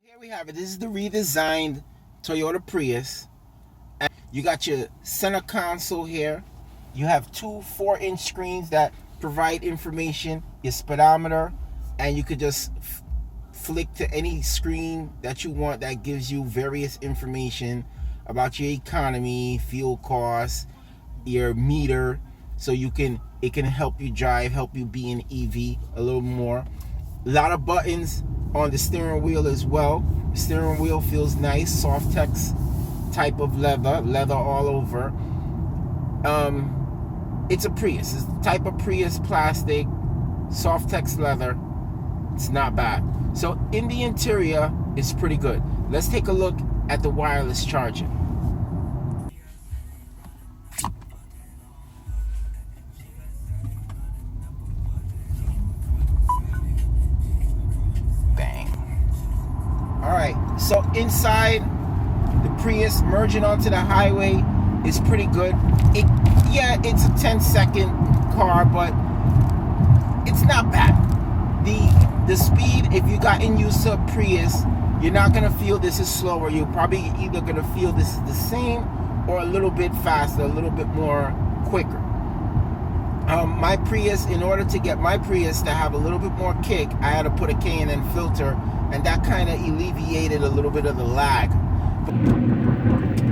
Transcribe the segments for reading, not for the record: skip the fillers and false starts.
Here we have it. This is the redesigned Toyota Prius. And you got your center console here. You have two 4-inch screens that provide information, your speedometer, and you could just flick to any screen that you want that gives you various information about your economy, fuel costs, your meter, so it can help you drive, help you be an EV a little more. A lot of buttons on the steering wheel as well. The steering wheel feels nice, soft text type of leather all over. It's a Prius. It's the type of Prius plastic, soft text leather. It's not bad. So in the interior, it's pretty good. Let's take a look at the wireless charging. Bang. All right, so inside the Prius, merging onto the highway is pretty good. It's a 10-second car, but it's not bad. The speed, if you gotten used to a Prius, you're not gonna feel this is slower. You're probably either gonna feel this is the same or a little bit faster, a little bit more quicker. My Prius, in order to get my Prius to have a little bit more kick, I had to put a K&N filter, and that kind of alleviated a little bit of the lag.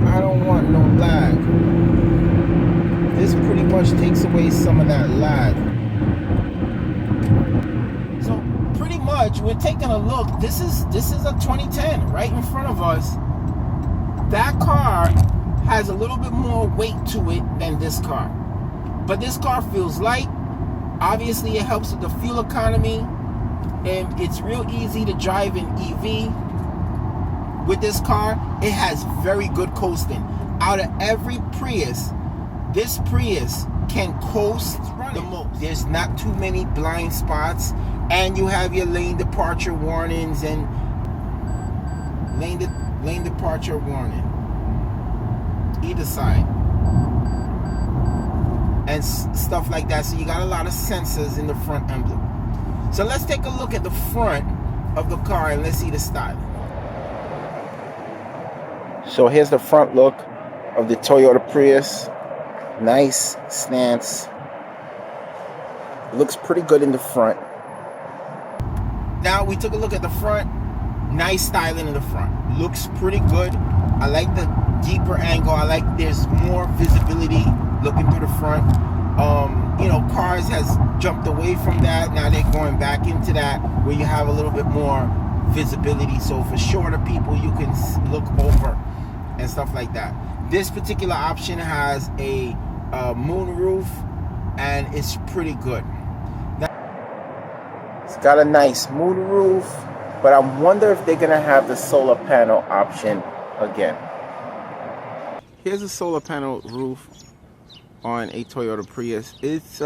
I don't want no lag. This pretty much takes away some of that lag. So pretty much we're taking a look. This is a 2010 right in front of us. That car has a little bit more weight to it than this car. But this car feels light. Obviously it helps with the fuel economy, and it's real easy to drive an EV. With this car, it has very good coasting. Out of every Prius, this Prius can coast the most. There's not too many blind spots, and you have your lane departure warnings and lane departure warning either side and stuff like that. So you got a lot of sensors in the front emblem. So let's take a look at the front of the car and let's see the styling. So here's the front look of the Toyota Prius. Nice stance. Looks pretty good in the front. Now we took a look at the front. Nice styling in the front. Looks pretty good. I like the deeper angle. I like there's more visibility looking through the front. Cars has jumped away from that. Now they're going back into that where you have a little bit more visibility. So for shorter people, you can look over and stuff like that. This particular option has a moon roof, and it's pretty good. Now, it's got a nice moon roof, but I wonder if they're gonna have the solar panel option again. Here's a solar panel roof on a Toyota Prius. It's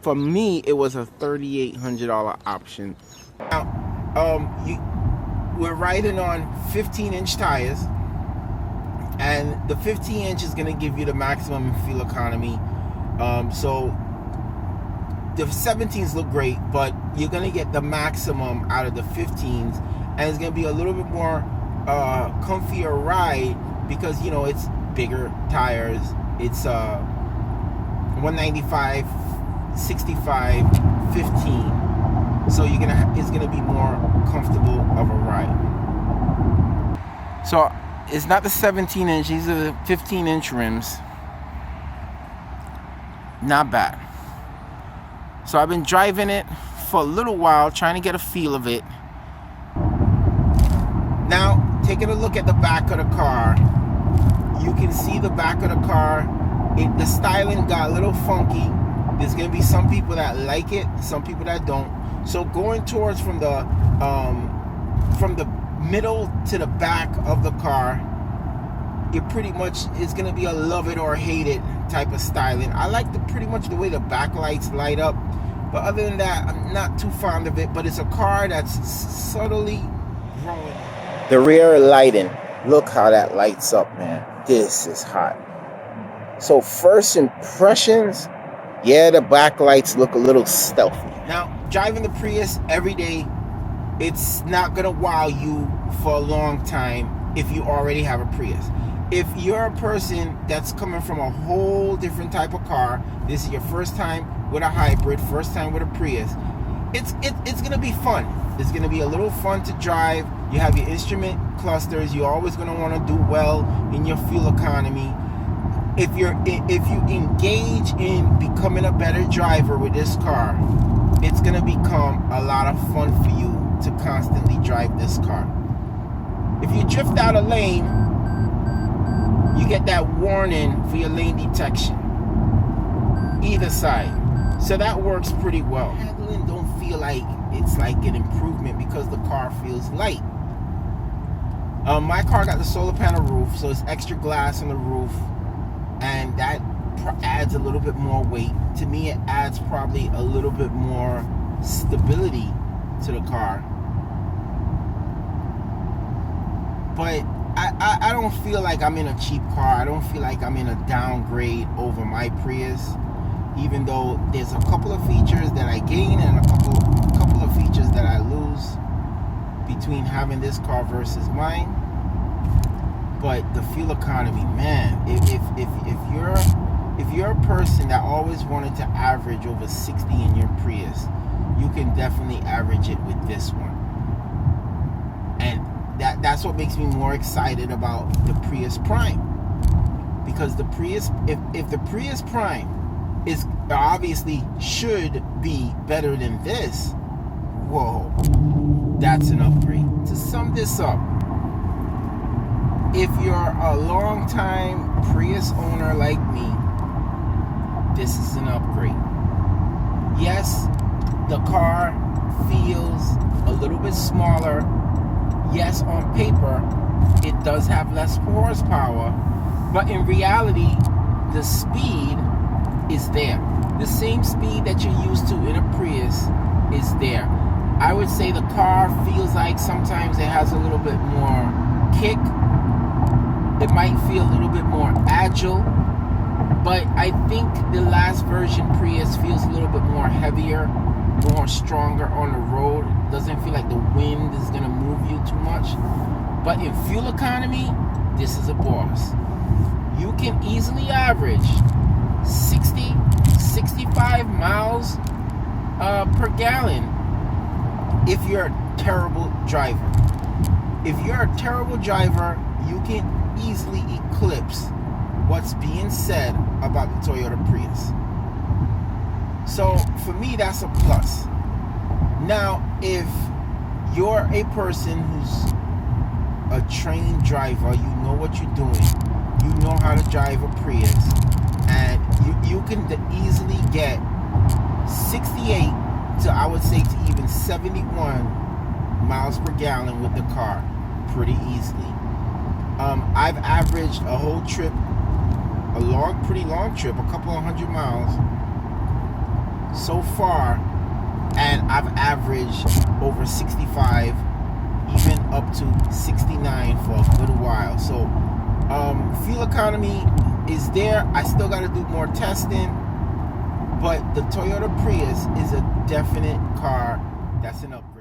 for me, it was a $3,800 option. Now, we're riding on 15-inch tires. And the 15-inch is going to give you the maximum fuel economy. So the 17s look great, but you're going to get the maximum out of the 15s. And it's going to be a little bit more comfier ride because, it's bigger tires. It's 195, 65, 15. So it's going to be more comfortable of a ride. So it's not the 17-inch, these are the 15-inch rims. Not bad. So I've been driving it for a little while, trying to get a feel of it. Now, taking a look at the back of the car, you can see the back of the car. The styling got a little funky. There's going to be some people that like it, some people that don't. So going towards from the middle to the back of the car, it pretty much is going to be a love it or hate it type of styling. I like pretty much the way the backlights light up, but other than that, I'm not too fond of it. But it's a car that's subtly growing. The rear lighting, look how that lights up, man. This is hot. So first impressions, yeah, the backlights look a little stealthy. Now, driving the Prius every day, it's not gonna wow you for a long time if you already have a Prius. If you're a person that's coming from a whole different type of car, this is your first time with a hybrid, first time with a Prius, it's gonna be fun. It's gonna be a little fun to drive. You have your instrument clusters. You're always gonna want to do well in your fuel economy. If you engage in becoming a better driver with this car, it's gonna become a lot of fun for you to constantly drive this car. If you drift out a lane, you get that warning for your lane detection either side, so that works pretty well. Handling don't feel like it's like an improvement because the car feels light. My car got the solar panel roof, so it's extra glass on the roof, and that adds a little bit more weight. To me, it adds probably a little bit more stability to the car. But I don't feel like I'm in a cheap car. I don't feel like I'm in a downgrade over my Prius, even though there's a couple of features that I gain and a couple of features that I lose between having this car versus mine. But the fuel economy, man, if you're a person that always wanted to average over 60 in your Prius, you can definitely average it with this one. And that's what makes me more excited about the Prius Prime, because the Prius, if the Prius Prime is obviously should be better than this, whoa, that's an upgrade. To sum this up, if you're a long time Prius owner like me, this is an upgrade. Yes, the car feels a little bit smaller. Yes, on paper, it does have less horsepower, but in reality, the speed is there. The same speed that you're used to in a Prius is there. I would say the car feels like sometimes it has a little bit more kick. It might feel a little bit more agile, but I think the last version Prius feels a little bit more heavier, more stronger on the road. Doesn't feel like the wind is gonna move you too much. But in fuel economy, this is a boss. You can easily average 60, 65 miles per gallon if you're a terrible driver. If you're a terrible driver, you can easily eclipse what's being said about the Toyota Prius. So for me, that's a plus. Now, if you're a person who's a trained driver, you know what you're doing, you know how to drive a Prius, and you can easily get 68 to, I would say, to even 71 miles per gallon with the car pretty easily. I've averaged a whole trip, pretty long trip, a couple of 100 miles so far, and I've averaged over 65, even up to 69 for a good while. So fuel economy is there. I still got to do more testing, but the Toyota Prius is a definite car that's an upgrade.